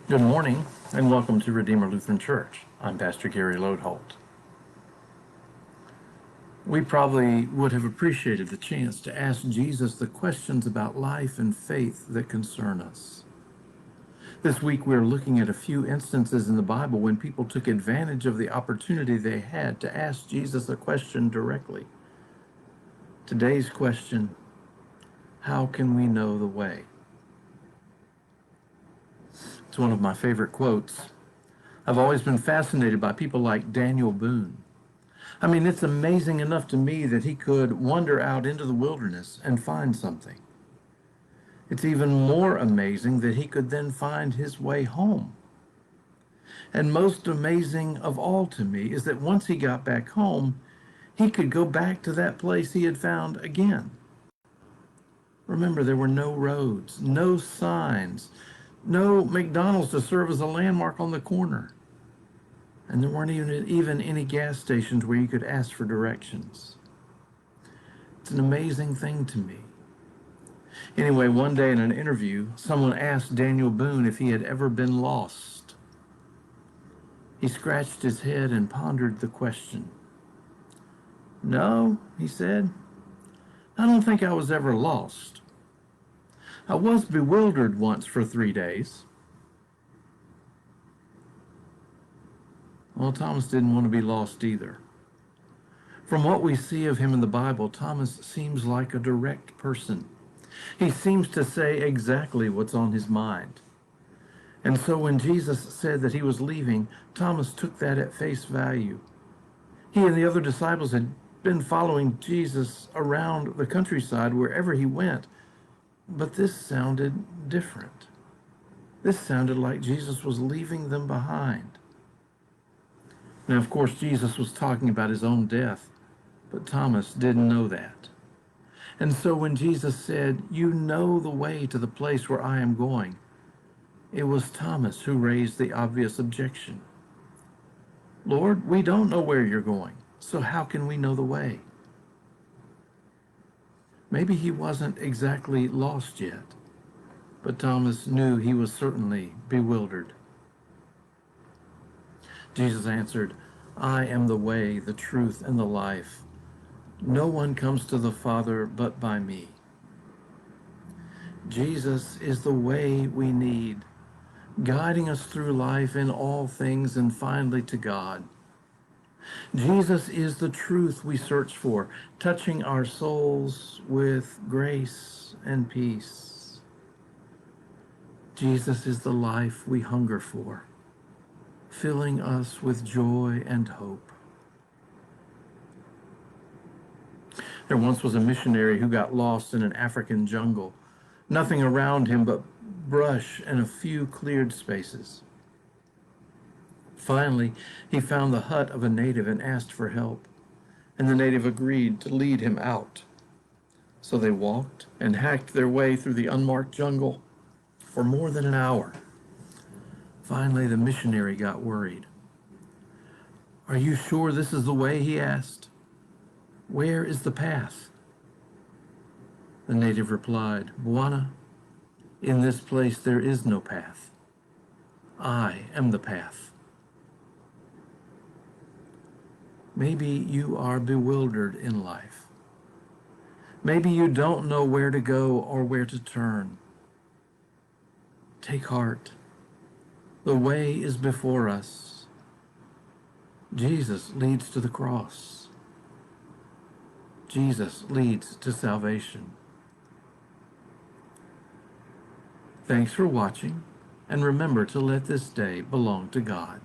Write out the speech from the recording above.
Good morning, and welcome to Redeemer Lutheran Church. I'm Pastor Gary Lodeholt. We probably would have appreciated the chance to ask Jesus the questions about life and faith that concern us. This week we're looking at a few instances in the Bible when people took advantage of the opportunity they had to ask Jesus a question directly. Today's question: how can we know the way? It's one of my favorite quotes. I've always been fascinated by people like Daniel Boone. I mean, it's amazing enough to me that he could wander out into the wilderness and find something. It's even more amazing that he could then find his way home. And most amazing of all to me is that once he got back home, he could go back to that place he had found again. Remember, there were no roads, no signs, no McDonald's to serve as a landmark on the corner. And there weren't even any gas stations where you could ask for directions. It's an amazing thing to me. Anyway, one day in an interview, someone asked Daniel Boone if he had ever been lost. He scratched his head and pondered the question. "No," he said, "I don't think I was ever lost. I was bewildered once for 3 days." Well, Thomas didn't want to be lost either. From what we see of him in the Bible, Thomas seems like a direct person. He seems to say exactly what's on his mind. And so when Jesus said that he was leaving, Thomas took that at face value. He and the other disciples had been following Jesus around the countryside wherever he went, but this sounded different. This sounded like Jesus was leaving them behind. Now, of course, Jesus was talking about his own death, but Thomas didn't know that. And so when Jesus said, "You know the way to the place where I am going," it was Thomas who raised the obvious objection. "Lord, we don't know where you're going, so how can we know the way?" Maybe he wasn't exactly lost yet, but Thomas knew he was certainly bewildered. Jesus answered, "I am the way, the truth, and the life. No one comes to the Father but by me." Jesus is the way we need, guiding us through life in all things and finally to God. Jesus is the truth we search for, touching our souls with grace and peace. Jesus is the life we hunger for, filling us with joy and hope. There once was a missionary who got lost in an African jungle. Nothing around him but brush and a few cleared spaces. Finally, he found the hut of a native and asked for help, and the native agreed to lead him out. So they walked and hacked their way through the unmarked jungle for more than an hour. Finally, the missionary got worried. "Are you sure this is the way?" he asked. "Where is the path?" The native replied, "Bwana, in this place there is no path. I am the path." Maybe you are bewildered in life. Maybe you don't know where to go or where to turn. Take heart. The way is before us. Jesus leads to the cross. Jesus leads to salvation. Thanks for watching, and remember to let this day belong to God.